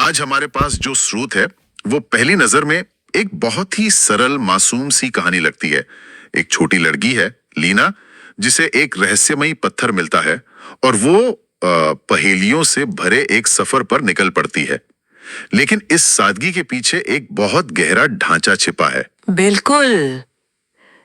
आज हमारे पास जो स्रोत है वो पहली नजर में एक बहुत ही सरल मासूम सी कहानी लगती है। एक छोटी लड़की है लीना, जिसे एक रहस्यमयी पत्थर मिलता है और वो पहेलियों से भरे एक सफर पर निकल पड़ती है। लेकिन इस सादगी के पीछे एक बहुत गहरा ढांचा छिपा है। बिल्कुल,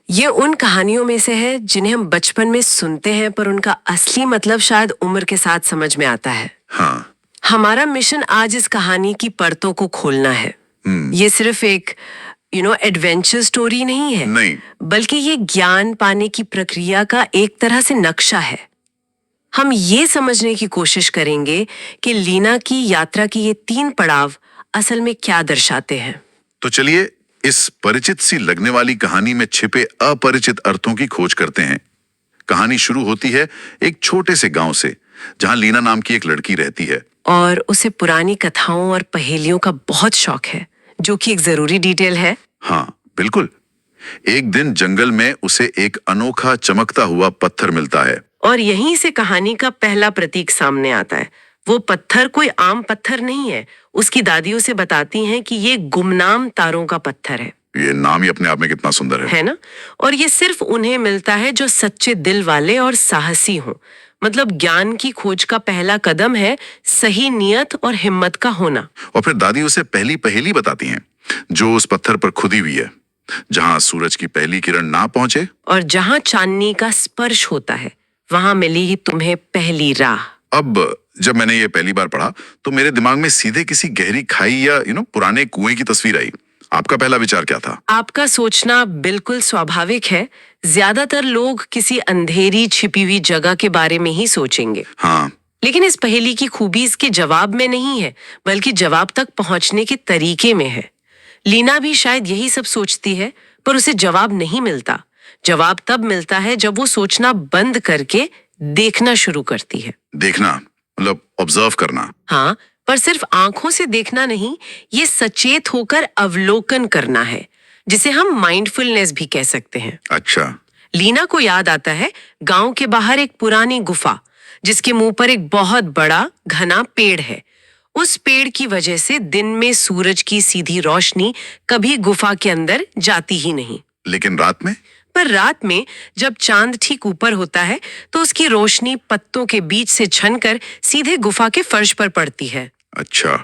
ये उन कहानियों में से है जिन्हें हम बचपन में सुनते हैं, पर उनका असली मतलब शायद उम्र के साथ समझ में आता है। हाँ, हमारा मिशन आज इस कहानी की परतों को खोलना है। ये सिर्फ एक एडवेंचर स्टोरी नहीं है, नहीं, बल्कि ये ज्ञान पाने की प्रक्रिया का एक तरह से नक्शा है। हम ये समझने की कोशिश करेंगे कि लीना की यात्रा की ये 3 पड़ाव असल में क्या दर्शाते हैं। तो चलिए इस परिचित सी लगने वाली कहानी में छिपे अपरिचित अर्थों की खोज करते हैं। कहानी शुरू होती है एक छोटे से गांव से, जहां लीना नाम की एक लड़की रहती है और उसे पुरानी कथाओं और पहेलियों का बहुत शौक है, जो कि एक जरूरी डिटेल है। हाँ बिल्कुल। एक दिन जंगल में उसे एक अनोखा चमकता हुआ पत्थर मिलता है और यहीं से कहानी का पहला प्रतीक सामने आता है। वो पत्थर कोई आम पत्थर नहीं है। उसकी दादी उसे बताती हैं कि ये गुमनाम तारों का पत्थर है। ये नाम ही अपने आप में कितना सुंदर है ना? और ये सिर्फ उन्हें मिलता है जो सच्चे दिल वाले और साहसी हों। मतलब ज्ञान की खोज का पहला कदम है सही नियत और हिम्मत का होना। और फिर दादी उसे पहली पहेली बताती हैं, जो उस पत्थर पर खुदी हुई है, जहां सूरज की पहली किरण ना पहुंचे और जहां चांदनी का स्पर्श होता है, वहां मिली ही तुम्हें पहली राह। अब जब मैंने ये पहली बार पढ़ा तो मेरे दिमाग में सीधे किसी गहरी खाई या पुराने कुएं की तस्वीर आई। आपका पहला विचार क्या था? आपका सोचना बिल्कुल स्वाभाविक है। ज्यादातर लोग किसी अंधेरी छिपी हुई जगह के बारे में ही सोचेंगे। हाँ, लेकिन इस पहेली की खूबी इसके जवाब में नहीं है, बल्कि जवाब तक पहुंचने के तरीके में है। लीना भी शायद यही सब सोचती है, पर उसे जवाब नहीं मिलता। जवाब तब मिलता है जब वो सोचना बंद करके देखना शुरू करती है। देखना मतलब ऑब्जर्व करना। हाँ, पर सिर्फ आंखों से देखना नहीं, ये सचेत होकर अवलोकन करना है, जिसे हम माइंडफुलनेस भी कह सकते हैं। अच्छा। लीना को याद आता है गांव के बाहर एक पुरानी गुफा, जिसके मुंह पर एक बहुत बड़ा घना पेड़ है। उस पेड़ की वजह से दिन में सूरज की सीधी रोशनी कभी गुफा के अंदर जाती ही नहीं। लेकिन रात में? पर रात में जब चांद ठीक ऊपर होता है, तो उसकी रोशनी पत्तों के बीच से छनकर सीधे गुफा के फर्श पर पड़ती है। अच्छा,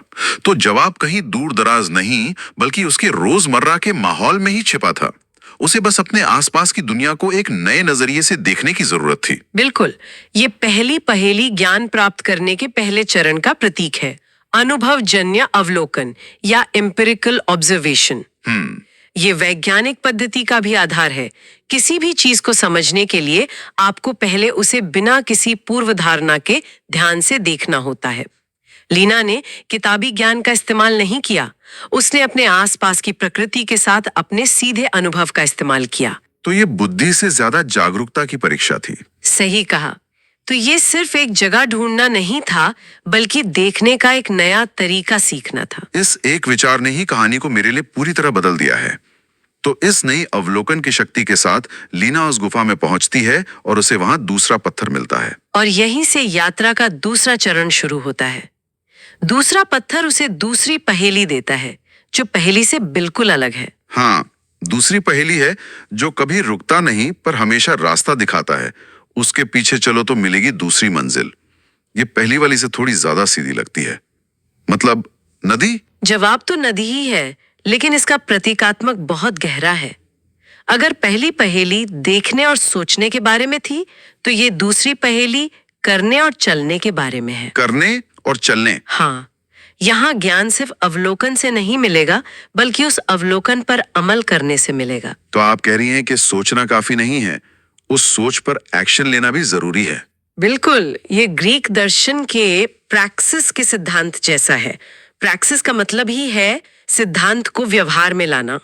तो जवाब कहीं दूर दराज नहीं, बल्कि उसके रोजमर्रा के माहौल में ही छिपा था। उसे बस अपने आसपास की दुनिया को एक नए नजरिए से देखने की जरूरत थी। बिल्कुल, ये पहली पहेली ज्ञान प्राप्त करने के पहले चरण का प्रतीक है। अनुभवजन्य अवलोकन या एम्पिरिकल ऑब्जर्वेशन। ये वैज्ञानिक पद्धति का भी आधार है। किसी भी चीज को समझने के लिए आपको पहले उसे बिना किसी पूर्व धारणा के ध्यान से देखना होता है। लीना ने किताबी ज्ञान का इस्तेमाल नहीं किया। उसने अपने आसपास की प्रकृति के साथ अपने सीधे अनुभव का इस्तेमाल किया। तो ये बुद्धि से ज्यादा जागरूकता की परीक्षा थी। सही कहा। तो ये सिर्फ एक जगह ढूंढना नहीं था, बल्कि देखने का एक नया तरीका सीखना था। इस एक विचार ने ही कहानी को मेरे लिए पूरी तरह बदल दिया है। तो इस नई अवलोकन की शक्ति के साथ लीना उस गुफा में पहुंचती है और उसे वहां दूसरा पत्थर मिलता है। और यहीं से यात्रा का दूसरा चरण शुरू होता है। दूसरा पत्थर उसे दूसरी पहेली देता है, जो पहेली से बिल्कुल अलग है। हाँ, दूसरी पहेली है जो कभी रुकता नहीं पर हमेशा रास्ता दिखाता है। उसके पीछे चलो तो मिलेगी दूसरी मंजिल। ये पहली वाली से थोड़ी ज्यादा सीधी लगती है। मतलब नदी? जवाब तो नदी ही है, लेकिन इसका प्रतीकात्मक बहुत गहरा है। अगर पहली पहेली देखने और सोचने के बारे में थी, तो ये दूसरी पहेली करने और चलने के बारे में है। करने और चलने? हाँ, यहाँ ज्ञान सिर्फ अवलोकन से नहीं मिलेगा, बल्कि उस अवलोकन पर अमल करने से मिलेगा। तो आप कह रही हैं कि सोचना काफी नहीं है, उस सोच पर एक्शन लेना भी जरूरी है। बिल्कुल, ये ग्रीक दर्शन के प्रैक्सिस के सिद्धांत जैसा है। प्रैक्सिस का मतलब ही है सिद्धांत को व्यवहार में लाना।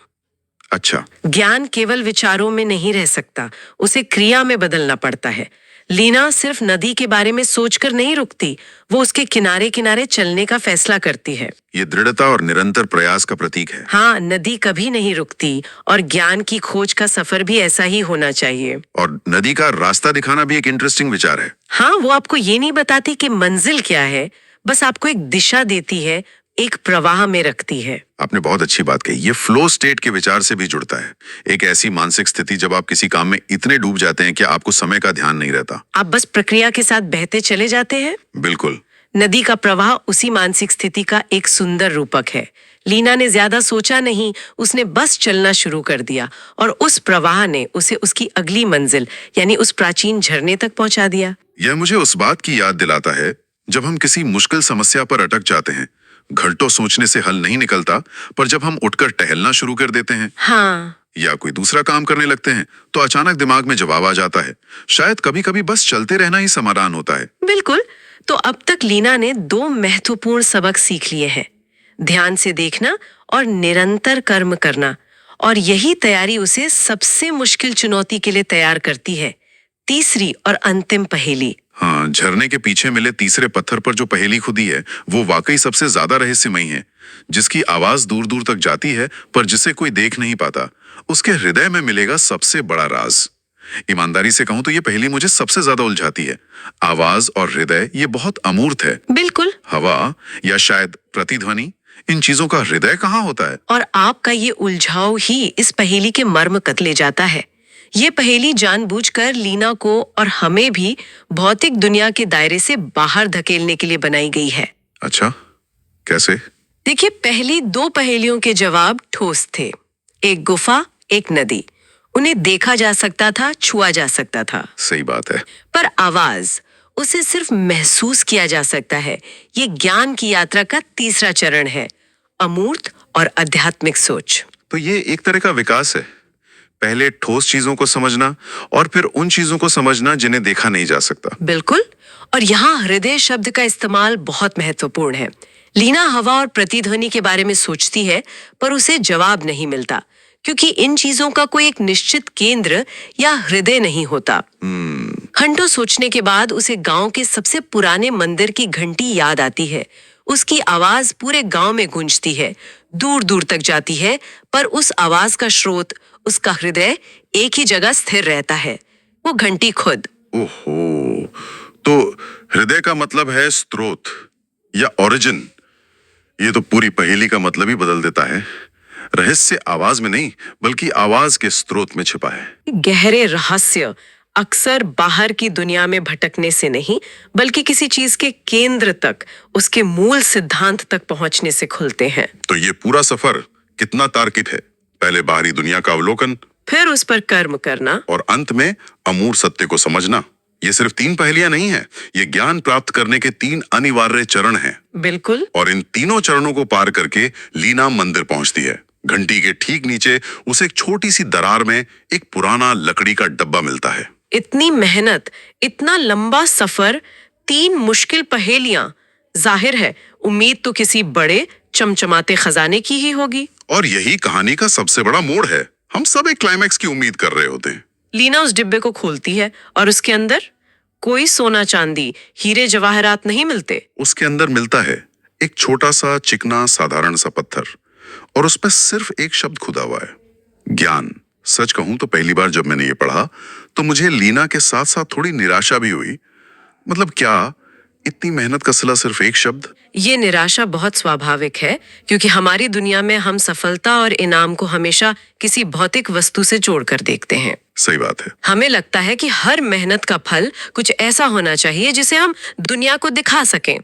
अच्छा। ज्ञान केवल विचारों में नहीं रह सकता, उसे क्रिया में बदलना पड़ता है। लीना सिर्फ नदी के बारे में सोचकर नहीं रुकती, वो उसके किनारे किनारे चलने का फैसला करती है। ये दृढ़ता और निरंतर प्रयास का प्रतीक है। हाँ, नदी कभी नहीं रुकती, और ज्ञान की खोज का सफर भी ऐसा ही होना चाहिए। और नदी का रास्ता दिखाना भी एक इंटरेस्टिंग विचार है। हाँ, वो आपको ये नहीं बताती कि मंजिल क्या है, बस आपको एक दिशा देती है, एक प्रवाह में रखती है। आपने बहुत अच्छी बात कही। ये फ्लो स्टेट के विचार से भी जुड़ता है। एक ऐसी मानसिक स्थिति जब आप किसी काम में इतने डूब जाते हैं कि आपको समय का ध्यान नहीं रहता। आप बस प्रक्रिया के साथ बहते चले जाते हैं। बिल्कुल। नदी का प्रवाह उसी मानसिक स्थिति का एक सुंदर रूपक है। लीना ने ज्यादा सोचा नहीं, उसने बस चलना शुरू कर दिया और उस प्रवाह ने उसे उसकी अगली मंजिल यानी उस प्राचीन झरने तक पहुंचा दिया। यह मुझे उस बात की याद दिलाता है जब हम किसी मुश्किल समस्या पर अटक जाते हैं। घंटों सोचने से हल नहीं निकलता, पर जब हम उठकर टहलना शुरू कर देते हैं हाँ, या कोई दूसरा काम करने लगते हैं तो अचानक दिमाग में जवाब आ जाता है। शायद कभी कभी बस चलते रहना ही समाधान होता है। बिल्कुल। तो अब तक लीना ने 2 महत्वपूर्ण सबक सीख लिए हैं, ध्यान से देखना और निरंतर कर्म करना। और यही तैयारी उसे सबसे मुश्किल चुनौती के लिए तैयार करती है, तीसरी और अंतिम पहेली। हाँ, झरने के पीछे मिले तीसरे पत्थर पर जो पहेली खुदी है वो वाकई सबसे ज्यादा रहस्यमयी है। जिसकी आवाज दूर दूर तक जाती है पर जिसे कोई देख नहीं पाता, उसके हृदय में मिलेगा सबसे बड़ा राज। ईमानदारी से कहूं तो ये पहेली मुझे सबसे ज्यादा उलझाती है। आवाज और हृदय ये बहुत अमूर्त है। बिल्कुल। हवा या शायद प्रतिध्वनि, इन चीजों का हृदय कहाँ होता है? और आपका ये उलझाव ही इस पहेली के मर्म तक ले जाता है। ये पहेली जानबूझकर लीना को और हमें भी भौतिक दुनिया के दायरे से बाहर धकेलने के लिए बनाई गई है। अच्छा, कैसे? देखिए, पहली 2 पहेलियों के जवाब ठोस थे। एक गुफा, एक नदी। उन्हें देखा जा सकता था, छुआ जा सकता था। सही बात है। पर आवाज, उसे सिर्फ महसूस किया जा सकता है। ये ज्ञान की यात्रा का तीसरा चरण है, अमूर्त और आध्यात्मिक सोच। तो ये एक तरह का विकास है। पहले ठोस चीजों को समझना और फिर उन चीजों को समझना जिन्हें देखा नहीं जा सकता। बिल्कुल। और यहाँ हृदय शब्द का इस्तेमाल बहुत महत्वपूर्ण है। लीना हवा और प्रतिध्वनि के बारे में सोचती है, पर उसे जवाब नहीं मिलता, क्योंकि इन चीजों का कोई एक निश्चित केंद्र या हृदय नहीं होता। घंटों सोचने के बाद उसे गांव के सबसे पुराने मंदिर की घंटी याद आती है। उसकी आवाज पूरे गांव में गूंजती है, दूर दूर तक जाती है, पर उस आवाज का स्रोत, उसका हृदय एक ही जगह स्थिर रहता है, वो घंटी खुद। ओहो, तो हृदय का मतलब है स्रोत या ओरिजिन। ये तो पूरी पहेली का मतलब ही बदल देता है। रहस्य आवाज में नहीं, बल्कि आवाज के स्रोत में छिपा है। गहरे रहस्य अक्सर बाहर की दुनिया में भटकने से नहीं, बल्कि किसी चीज के केंद्र तक, उसके मूल सिद्धांत तक पहुंचने से खुलते हैं। तो ये पूरा सफर कितना तार्किक है। पहले बाहरी दुनिया का अवलोकन, फिर उस पर कर्म करना, और अंत में अमूर्त सत्य को समझना। ये सिर्फ 3 पहेलियां नहीं है, ये ज्ञान प्राप्त करने के 3 अनिवार्य चरण हैं। बिल्कुल। और इन तीनों चरणों को पार करके लीना मंदिर पहुंचती है। घंटी के ठीक नीचे उसे एक छोटी सी दरार में एक पुराना लकड़ी का डब्बा मिलता है। इतनी मेहनत, इतना लंबा सफर, 3 मुश्किल पहेलियां, जाहिर है उम्मीद तो किसी बड़े चमचमाते खजाने की ही होगी। और यही कहानी का सबसे बड़ा मोड़ है। हम सब एक क्लाइमैक्स की उम्मीद कर रहे होते हैं। लीना उस डिब्बे को खोलती है और उसके अंदर कोई सोना चांदी, हीरे जवाहरात नहीं मिलते। उसके अंदर मिलता है एक छोटा सा चिकना साधारण सा पत्थर, और उस पर सिर्फ एक शब्द खुदा हुआ है, ज्ञान। सच कहूं तो पहली बार जब मैंने ये पढ़ा तो मुझे लीना के साथ साथ थोड़ी निराशा भी हुई। मतलब क्या इतनी मेहनत का सिला सिर्फ एक शब्द? ये निराशा बहुत स्वाभाविक है, क्योंकि हमारी दुनिया में हम सफलता और इनाम को हमेशा किसी भौतिक वस्तु से जोड़कर देखते हैं। सही बात है। हमें लगता है कि हर मेहनत का फल कुछ ऐसा होना चाहिए जिसे हम दुनिया को दिखा सकें।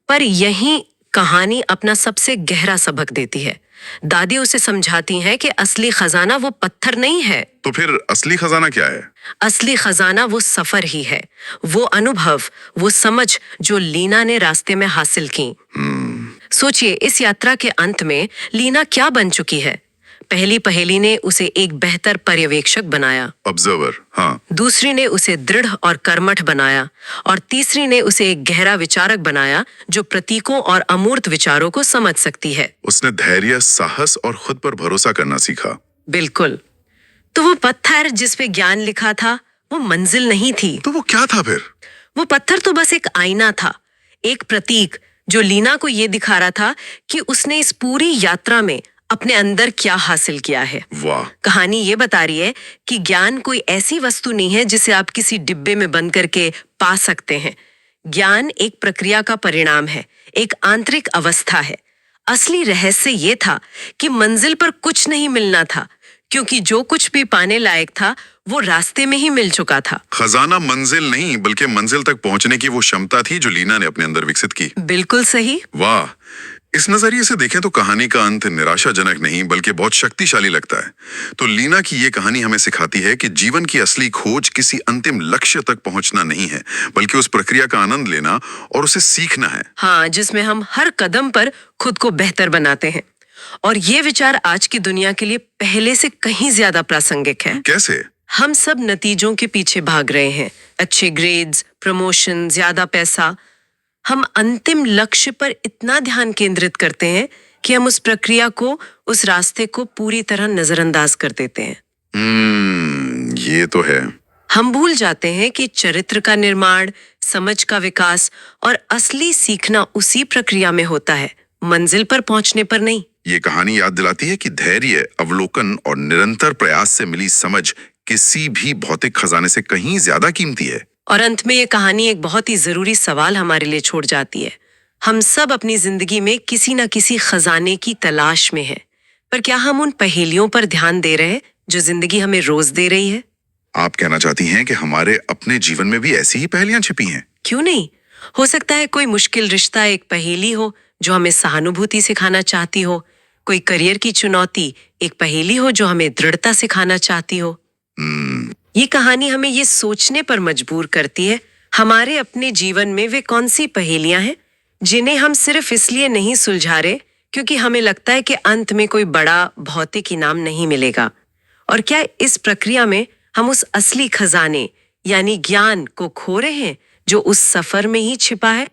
पर यही कहानी अपना सबसे गहरा सबक देती है। दादी उसे समझाती हैं कि असली खजाना वो पत्थर नहीं है। तो फिर असली खजाना क्या है? असली खजाना वो सफर ही है, वो अनुभव, वो समझ जो लीना ने रास्ते में हासिल की। सोचिए, इस यात्रा के अंत में लीना क्या बन चुकी है। पहली पहेली ने उसे एक बेहतर पर्यवेक्षक बनाया, ऑब्जर्वर। हाँ। दूसरी ने उसे दृढ़ और कर्मठ बनाया, और तीसरी ने उसे एक गहरा विचारक बनाया जो प्रतीकों और अमूर्त विचारों को समझ सकती है। उसने धैर्य, साहस और खुद पर भरोसा करना सीखा। बिल्कुल। तो वो पत्थर जिस पे ज्ञान लिखा था, वो मंजिल नहीं थी। तो वो क्या था फिर? वो पत्थर तो बस एक आईना था, एक प्रतीक जो लीना को ये दिखा रहा था कि उसने इस पूरी यात्रा में अपने अंदर क्या हासिल किया है। वाह। कहानी ये बता रही है कि ज्ञान कोई ऐसी वस्तु नहीं है जिसे आप किसी डिब्बे में बंद करके पा सकते हैं। ज्ञान एक प्रक्रिया का परिणाम है, एक आंतरिक अवस्था है। असली रहस्य ये था कि मंजिल पर कुछ नहीं मिलना था, क्योंकि जो कुछ भी पाने लायक था वो रास्ते में ही मिल चुका था। खजाना मंजिल नहीं, बल्कि मंजिल तक पहुंचने की वो क्षमता थी जो लीना ने अपने अंदर विकसित की। बिल्कुल सही। वाह, इस नजरिए से देखें तो कहानी का अंत निराशाजनक नहीं बल्कि बहुत शक्तिशाली लगता है। तो लीना की ये कहानी हमें सिखाती है कि जीवन की असली खोज किसी अंतिम लक्ष्य तक पहुंचना नहीं है, बल्कि उस प्रक्रिया का आनंद लेना और उसे सीखना है। हाँ, जिसमें हम हर कदम पर खुद को बेहतर बनाते हैं। और ये विचार आज की दुनिया के लिए पहले से कहीं ज्यादा प्रासंगिक है। कैसे? हम सब नतीजों के पीछे भाग रहे हैं, अच्छे ग्रेड्स, प्रमोशन, ज्यादा पैसा। हम अंतिम लक्ष्य पर इतना ध्यान केंद्रित करते हैं कि हम उस प्रक्रिया को, उस रास्ते को पूरी तरह नजरअंदाज कर देते हैं। ये तो है। हम भूल जाते हैं कि चरित्र का निर्माण, समझ का विकास और असली सीखना उसी प्रक्रिया में होता है, मंजिल पर पहुंचने पर नहीं। ये कहानी याद दिलाती है कि धैर्य, अवलोकन और निरंतर प्रयास से मिली समझ किसी भी भौतिक खजाने से कहीं ज्यादा कीमती है। और अंत में ये कहानी एक बहुत ही जरूरी सवाल हमारे लिए छोड़ जाती है। हम सब अपनी जिंदगी में किसी न किसी खजाने की तलाश में हैं, पर क्या हम उन पहेलियों पर ध्यान दे रहे हैं जो जिंदगी हमें रोज दे रही है? आप कहना चाहती हैं कि हमारे अपने जीवन में भी ऐसी ही पहेलियां छिपी हैं? क्यों नहीं? हो सकता है कोई मुश्किल रिश्ता एक पहेली हो जो हमें सहानुभूति सिखाना चाहती हो। कोई करियर की चुनौती एक पहेली हो जो हमें दृढ़ता सिखाना चाहती हो। ये कहानी हमें ये सोचने पर मजबूर करती है, हमारे अपने जीवन में वे कौन सी पहेलियां हैं जिन्हें हम सिर्फ इसलिए नहीं सुलझा रहे क्योंकि हमें लगता है कि अंत में कोई बड़ा भौतिक इनाम नहीं मिलेगा। और क्या इस प्रक्रिया में हम उस असली खजाने यानी ज्ञान को खो रहे हैं जो उस सफर में ही छिपा है?